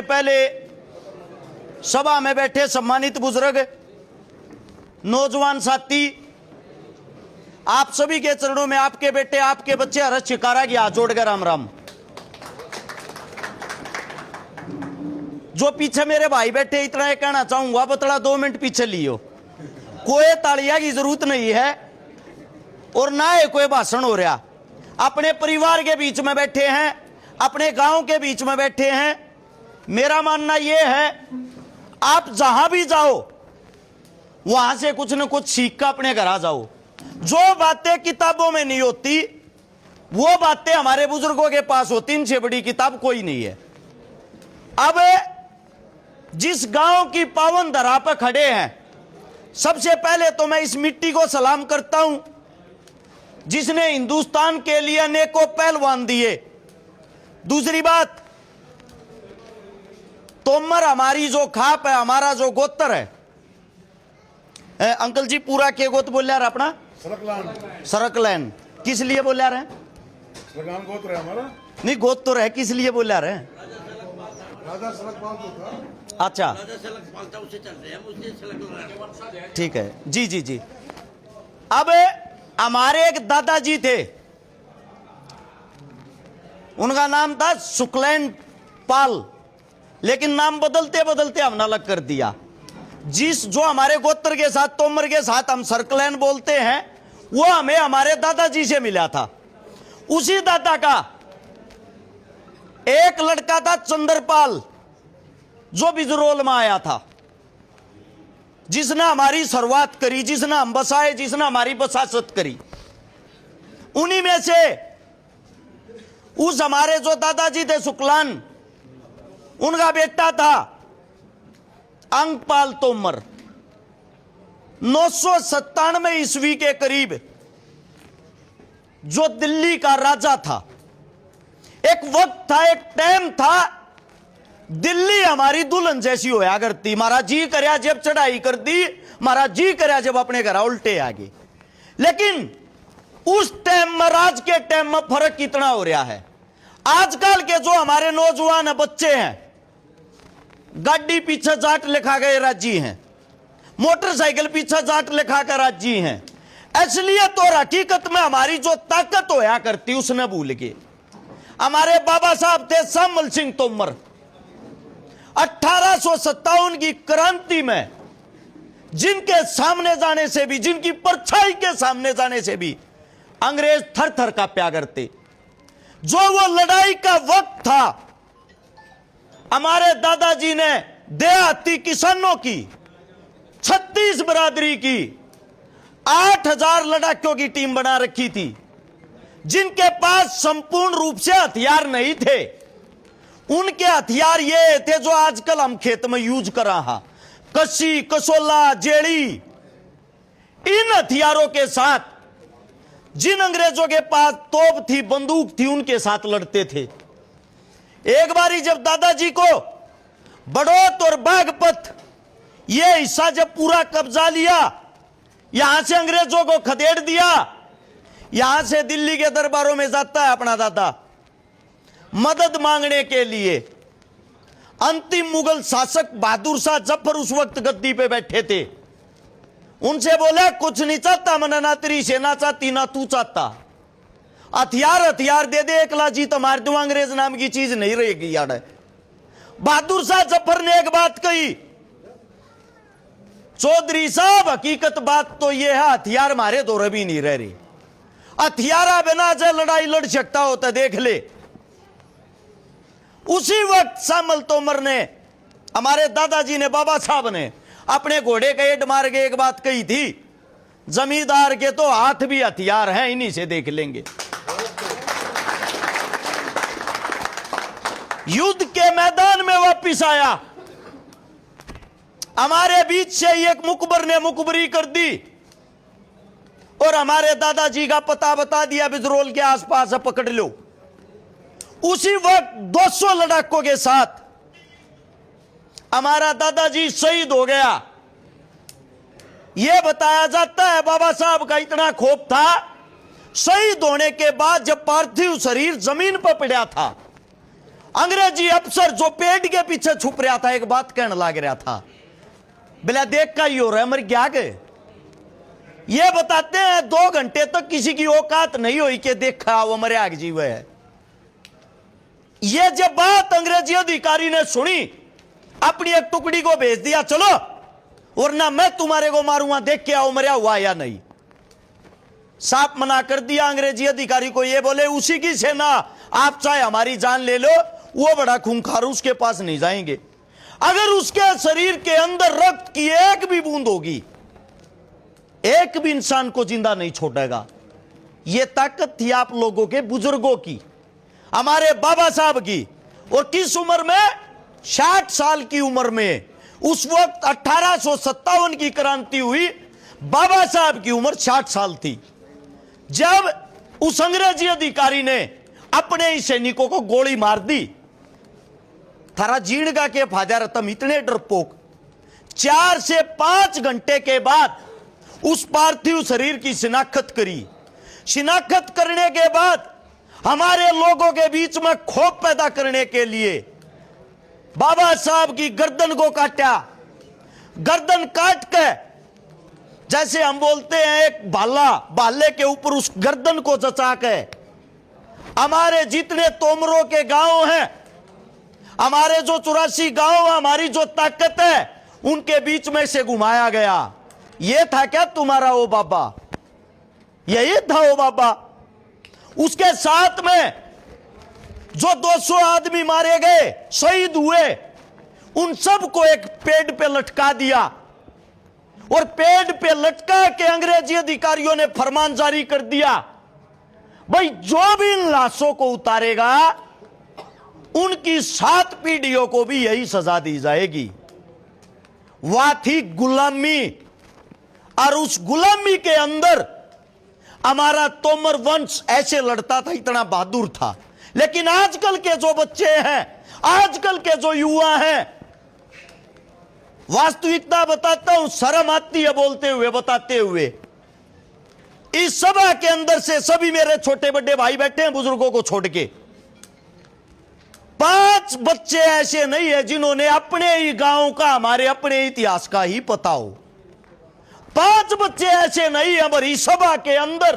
पहले सभा में बैठे सम्मानित बुजुर्ग, नौजवान साथी, आप सभी के चरणों में आपके बेटे, आपके बच्चे हर्ष शिकारा की हाथ जोड़कर राम राम। जो पीछे मेरे भाई बैठे, इतना ही कहना चाहूंगा, बतला 2 मिनट पीछे लियो। कोई तालिया की जरूरत नहीं है और ना ही कोई भाषण हो रहा। अपने परिवार के बीच में बैठे हैं, अपने गांव के बीच में बैठे हैं। मेरा मानना यह है, आप जहां भी जाओ वहां से कुछ न कुछ सीख कर अपने घर आ जाओ। जो बातें किताबों में नहीं होती वो बातें हमारे बुजुर्गों के पास होती। इनसे बड़ी किताब कोई नहीं है। अब जिस गांव की पावन धरा पर खड़े हैं, सबसे पहले तो मैं इस मिट्टी को सलाम करता हूं जिसने हिंदुस्तान के लिए अनेकों पहलवान दिए। दूसरी बात, तोमर हमारी जो खाप है, हमारा जो गोत्र है। अंकल जी पूरा के गोत्र बोल रहे अपना? सरकलैन। किस लिए बोल रहे हैं? सरकलैन गोत्र है हमारा। नहीं, गोत्र है, किस लिए बोल रहे हैं? राजा सरकपाल तो था। अच्छा, ठीक है जी जी जी। अब हमारे एक दादाजी थे, उनका नाम था शुक्लैन पाल, लेकिन नाम बदलते बदलते हमने अलग कर दिया। जो हमारे गोत्र के साथ, तोमर के साथ हम सर्कलैन बोलते हैं, वो हमें हमारे दादाजी से मिला था। उसी दादा का एक लड़का था चंद्रपाल, जो बिजरोल में आया था, जिसने हमारी शुरुआत करी, जिसने हम बसाए, जिसने हमारी बसासत करी। उन्हीं में से उस हमारे जो दादाजी थे शुक्लान, उनका बेटा था अंगपाल तोमर। 997 ईस्वी के करीब जो दिल्ली का राजा था। एक वक्त था, एक टाइम था, दिल्ली हमारी दुल्हन जैसी होया करती। महाराज जी करया जब चढ़ाई कर दी, महाराज जी करया जब अपने घर उल्टे आ गए। लेकिन उस टाइम में, राज के टाइम में फर्क कितना हो रहा है। आजकल के जो हमारे नौजवान बच्चे हैं, गाड़ी पीछे जाट लिखा गए राजी हैं, मोटरसाइकिल पीछे जाट लिखा कर राजी हैं। इसलिए तो हकीकत में हमारी जो ताकत होया करती उसने भूल गए। हमारे बाबा साहब थे श्यामल सिंह तोमर। 1857 की क्रांति में जिनके सामने जाने से भी, जिनकी परछाई के सामने जाने से भी अंग्रेज थर थर कांपा करते। जो वो लड़ाई का वक्त था, हमारे दादाजी ने देहाती किसानों की, 36 बरादरी की, 8000 लड़ाकों की टीम बना रखी थी, जिनके पास संपूर्ण रूप से हथियार नहीं थे। उनके हथियार ये थे जो आजकल हम खेत में यूज कर रहा, कसी, कसोला, जेड़ी। इन हथियारों के साथ जिन अंग्रेजों के पास तोप थी, बंदूक थी, उनके साथ लड़ते थे। एक बारी जब दादाजी को बड़ौत और बागपत ये हिस्सा जब पूरा कब्जा लिया, यहां से अंग्रेजों को खदेड़ दिया, यहां से दिल्ली के दरबारों में जाता है अपना दादा मदद मांगने के लिए। अंतिम मुगल शासक बहादुर शाह जफर उस वक्त गद्दी पे बैठे थे। उनसे बोला, कुछ नहीं चाहता मना, ना तेरी सेना चाहती ना तू चाहता, हथियार दे दे, एकला जीत मार दूं, अंग्रेज नाम की चीज नहीं रहेगी यार। बहादुर शाह जफर ने एक बात कही, चौधरी साहब हकीकत बात तो यह है, हथियार मारे दौरे भी नहीं रह रहे। हथियारा बिना जो लड़ाई लड़ सकता हो तो देख ले। उसी वक्त श्यामल तोमर ने, हमारे दादाजी ने, बाबा साहब ने अपने घोड़े का एड मार के एक बात कही थी, जमींदार के तो हाथ भी हथियार हैं, इन्हीं से देख लेंगे। युद्ध के मैदान में वापिस आया, हमारे बीच से एक मुकबर ने मुकबरी कर दी और हमारे दादाजी का पता बता दिया, बिजरोल के आसपास पकड़ लो। उसी वक्त 200 लड़ाकों के साथ हमारा दादाजी शहीद हो गया। यह बताया जाता है बाबा साहब का इतना खौफ था, शहीद होने के बाद जब पार्थिव शरीर जमीन पर पड़ा था अंग्रेजी अफसर जो पेड़ के पीछे छुप रहा था एक बात कहने लग रहा था, बिला देख का ही हो रहा है मर क्या के। ये बताते हैं 2 घंटे तक किसी की औकात नहीं हुई कि देखा वो मरे आग जीव है। ये जब बात अंग्रेजी अधिकारी ने सुनी, अपनी एक टुकड़ी को भेज दिया, चलो वरना मैं तुम्हारे को मारूंगा, देख के आओ मरिया हुआ या नहीं। साफ मना कर दिया अंग्रेजी अधिकारी को। ये बोले उसी की सेना, आप चाहे हमारी जान ले लो, वो बड़ा खूंखार, उसके पास नहीं जाएंगे। अगर उसके शरीर के अंदर रक्त की एक भी बूंद होगी, एक भी इंसान को जिंदा नहीं छोड़ेगा। यह ताकत थी आप लोगों के बुजुर्गों की, हमारे बाबा साहब की। और किस उम्र में? 60 साल की उम्र में। उस वक्त 1857 की क्रांति हुई, बाबा साहब की उम्र 60 साल थी जब उस अंग्रेजी अधिकारी ने अपने ही सैनिकों को गोली मार दी। थारा जीणगा के फाजा तुम इतने डरपोक। 4 से 5 घंटे के बाद उस पार्थिव शरीर की शिनाख्त करी। शिनाख्त करने के बाद हमारे लोगों के बीच में खौफ पैदा करने के लिए बाबा साहब की गर्दन को काटा। गर्दन काट के, जैसे हम बोलते हैं एक भाले के ऊपर उस गर्दन को जचा के, हमारे जितने तोमरों के गांव हैं, हमारे जो 84 गांव, हमारी जो ताकत है, उनके बीच में से घुमाया गया। यह था क्या तुम्हारा वो बाबा? यही था वो बाबा। उसके साथ में जो 200 आदमी मारे गए, शहीद हुए, उन सबको एक पेड़ पे लटका दिया। और पेड़ पे लटका के अंग्रेजी अधिकारियों ने फरमान जारी कर दिया, भाई जो भी इन लाशों को उतारेगा उनकी 7 पीढ़ियों को भी यही सजा दी जाएगी। वह थी गुलामी। और उस गुलामी के अंदर हमारा तोमर वंश ऐसे लड़ता था, इतना बहादुर था। लेकिन आजकल के जो बच्चे हैं, आजकल के जो युवा हैं, वास्तविकता बताता हूं, शर्म आती है बोलते हुए, बताते हुए। इस सभा के अंदर से सभी मेरे छोटे बड़े भाई बैठे हैं, बुजुर्गों को छोड़ के। 5 बच्चे ऐसे नहीं है जिन्होंने अपने ही गांव का, हमारे अपने इतिहास का ही पता हो। 5 बच्चे ऐसे नहीं है हमारी सभा के अंदर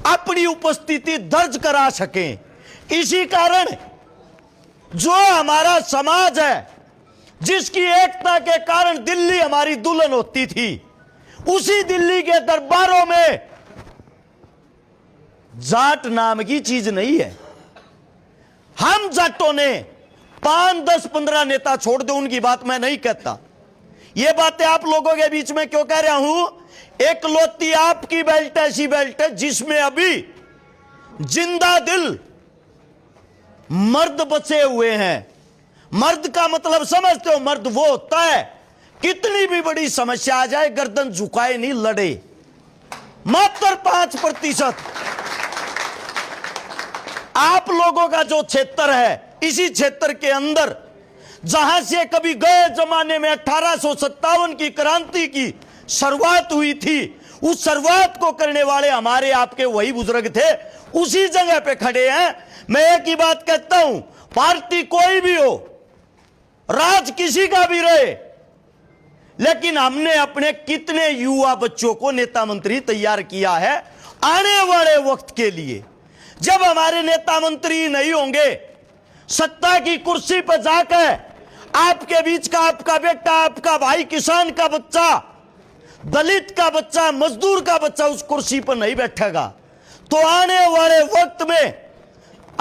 अपनी उपस्थिति दर्ज करा सकें। इसी कारण जो हमारा समाज है, जिसकी एकता के कारण दिल्ली हमारी दुल्हन होती थी, उसी दिल्ली के दरबारों में जाट नाम की चीज नहीं है। हम जाटों ने 5, 10, 15 नेता छोड़ दो, उनकी बात मैं नहीं कहता। ये बातें आप लोगों के बीच में क्यों कह रहा हूं? एक लौती आपकी बेल्ट ऐसी बेल्ट है जिसमें अभी जिंदा दिल मर्द बचे हुए हैं। मर्द का मतलब समझते हो? मर्द वो होता है कितनी भी बड़ी समस्या आ जाए गर्दन झुकाए नहीं, लड़े। मात्र 5% आप लोगों का जो क्षेत्र है, इसी क्षेत्र के अंदर जहां से कभी गए जमाने में 1857 की क्रांति की शुरुआत हुई थी, उस शुरुआत को करने वाले हमारे आपके वही बुजुर्ग थे, उसी जगह पे खड़े हैं। मैं एक ही बात कहता हूं, पार्टी कोई भी हो, राज किसी का भी रहे, लेकिन हमने अपने कितने युवा बच्चों को नेता मंत्री तैयार किया है आने वाले वक्त के लिए। जब हमारे नेता मंत्री नहीं होंगे, सत्ता की कुर्सी पर जाकर आपके बीच का आपका बेटा, आपका भाई, किसान का बच्चा, दलित का बच्चा, मजदूर का बच्चा उस कुर्सी पर नहीं बैठेगा, तो आने वाले वक्त में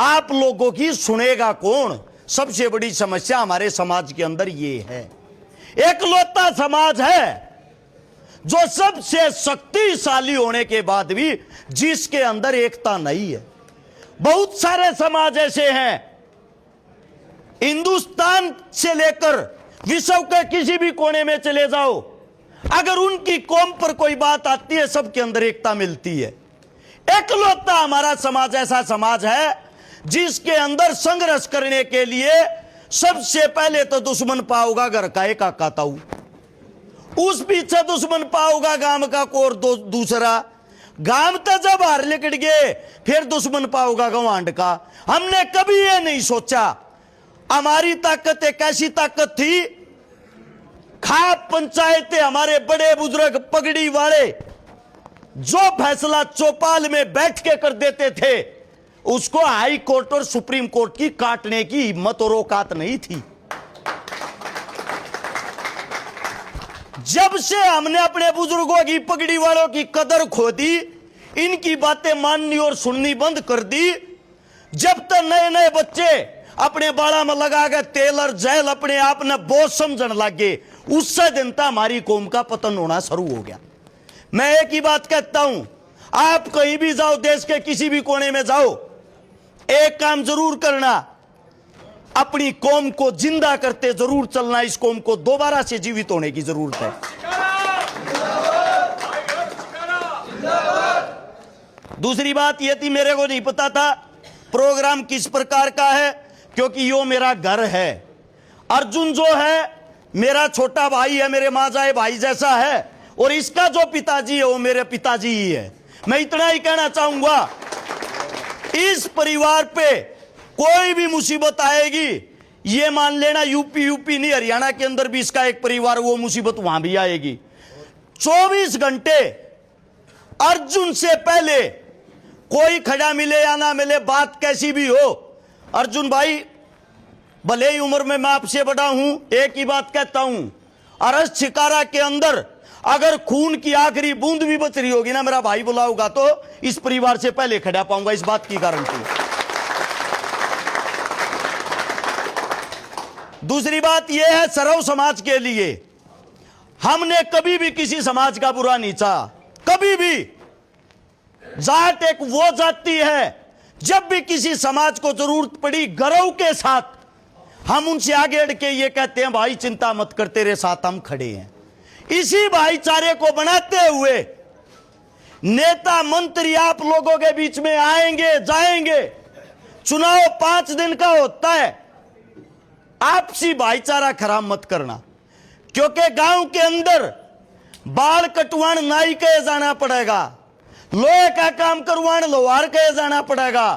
आप लोगों की सुनेगा कौन? सबसे बड़ी समस्या हमारे समाज के अंदर ये है। एकलौता समाज है जो सबसे शक्तिशाली होने के बाद भी जिसके अंदर एकता नहीं है। बहुत सारे समाज ऐसे हैं, हिंदुस्तान से लेकर विश्व के किसी भी कोने में चले जाओ, अगर उनकी कौम पर कोई बात आती है, सबके अंदर एकता मिलती है। एकलौता हमारा समाज ऐसा समाज है जिसके अंदर संघर्ष करने के लिए सबसे पहले तो दुश्मन पाओगा घर का एक काका ताऊ, उस पीछे दुश्मन पाओगा गांव का कोर दूसरा, गांव तो जब हार लिकट गए फिर दुश्मन पाओगा गवांड का। हमने कभी ये नहीं सोचा। हमारी ताकत एक ऐसी ताकत थी, खाप पंचायतें हमारे बड़े बुजुर्ग पगड़ी वाले जो फैसला चौपाल में बैठ के कर देते थे, उसको हाई कोर्ट और सुप्रीम कोर्ट की काटने की हिम्मत और औकात नहीं थी। जब से हमने अपने बुजुर्गों की पगड़ी वालों की कदर खो दी, इनकी बातें माननी और सुननी बंद कर दी, जब तक नए नए बच्चे अपने बाड़ा में लगा के तेल और जैल अपने आप ने बोझ समझने लगे, उससे दिन तक हमारी कौम का पतन होना शुरू हो गया। मैं एक ही बात कहता हूं, आप कहीं भी जाओ, देश के किसी भी कोने में जाओ, एक काम जरूर करना, अपनी कौम को जिंदा करते जरूर चलना। इस कौम को दोबारा से जीवित होने की जरूरत है। दूसरी बात यह थी, मेरे को नहीं पता था प्रोग्राम किस प्रकार का है, क्योंकि यो मेरा घर है। अर्जुन जो है मेरा छोटा भाई है, मेरे माजाए भाई जैसा है, और इसका जो पिताजी है वो मेरे पिताजी ही है। मैं इतना ही कहना चाहूंगा, इस परिवार पे कोई भी मुसीबत आएगी, ये मान लेना यूपी नहीं, हरियाणा के अंदर भी इसका एक परिवार, वो मुसीबत वहां भी आएगी। 24 घंटे अर्जुन से पहले कोई खड़ा मिले या ना मिले, बात कैसी भी हो, अर्जुन भाई भले ही उम्र में मैं आपसे बड़ा हूं, एक ही बात कहता हूं, अरस छिकारा के अंदर अगर खून की आखिरी बूंद भी बच रही होगी ना, मेरा भाई बुलाऊंगा तो इस परिवार से पहले खड़ा पाऊंगा, इस बात की गारंटी। दूसरी बात यह है, सरव समाज के लिए हमने कभी भी किसी समाज का बुरा नहीं चाहा, कभी भी। जाट एक वो जाति है, जब भी किसी समाज को जरूरत पड़ी, गर्व के साथ हम उनसे आगे अड़ के ये कहते हैं, भाई चिंता मत कर, तेरे साथ हम खड़े हैं। इसी भाईचारे को बनाते हुए नेता मंत्री आप लोगों के बीच में आएंगे जाएंगे। चुनाव 5 दिन का होता है, आपसी भाईचारा खराब मत करना, क्योंकि गांव के अंदर बाल कटवान नाई कहे जाना पड़ेगा, लोहे का काम करवान लोहार कहे जाना पड़ेगा,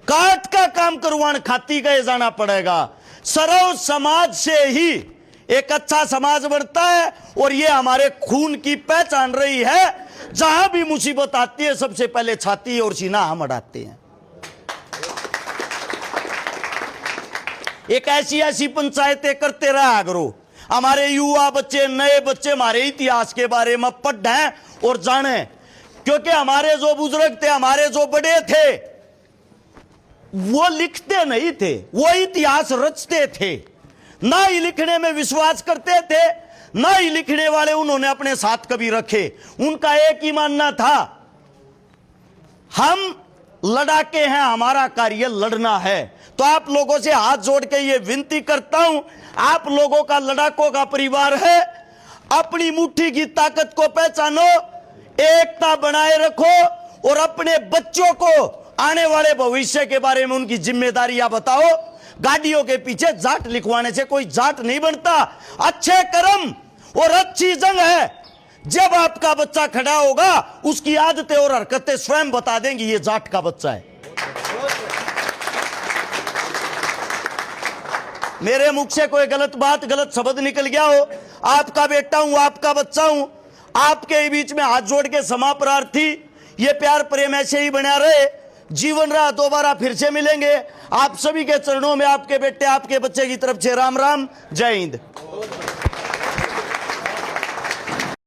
काट का काम करवान खाती कहे जाना पड़ेगा। सरव समाज से ही एक अच्छा समाज बनता है, और ये हमारे खून की पहचान रही है। जहां भी मुसीबत आती है, सबसे पहले छाती और सीना हम अड़ाते हैं। एक ऐसी ऐसी पंचायतें करते रहा करो, हमारे युवा बच्चे, नए बच्चे हमारे इतिहास के बारे में पढ़ें और जाने, क्योंकि हमारे जो बुजुर्ग थे, हमारे जो बड़े थे, वो लिखते नहीं थे, वो इतिहास रचते थे। ना ही लिखने में विश्वास करते थे, ना ही लिखने वाले उन्होंने अपने साथ कभी रखे। उनका एक ही मानना था, हम लड़ाके हैं, हमारा कार्य लड़ना है। तो आप लोगों से हाथ जोड़ के ये विनती करता हूं, आप लोगों का लड़ाकों का परिवार है, अपनी मुट्ठी की ताकत को पहचानो, एकता बनाए रखो, और अपने बच्चों को आने वाले भविष्य के बारे में उनकी जिम्मेदारियां बताओ। गाड़ियों के पीछे जाट लिखवाने से कोई जाट नहीं बनता। अच्छे कर्म और अच्छी जंग है, जब आपका बच्चा खड़ा होगा, उसकी आदतें और हरकतें स्वयं बता देंगी ये जाट का बच्चा है। मेरे मुख से कोई गलत बात, गलत शब्द निकल गया हो, आपका बेटा हूं, आपका बच्चा हूं, आपके बीच में हाथ जोड़ के क्षमा प्रार्थी। ये प्यार प्रेम ऐसे ही बना रहे, जीवन रहा, दोबारा फिर से मिलेंगे। आप सभी के चरणों में आपके बेटे, आपके बच्चे की तरफ से राम राम, जय हिंद।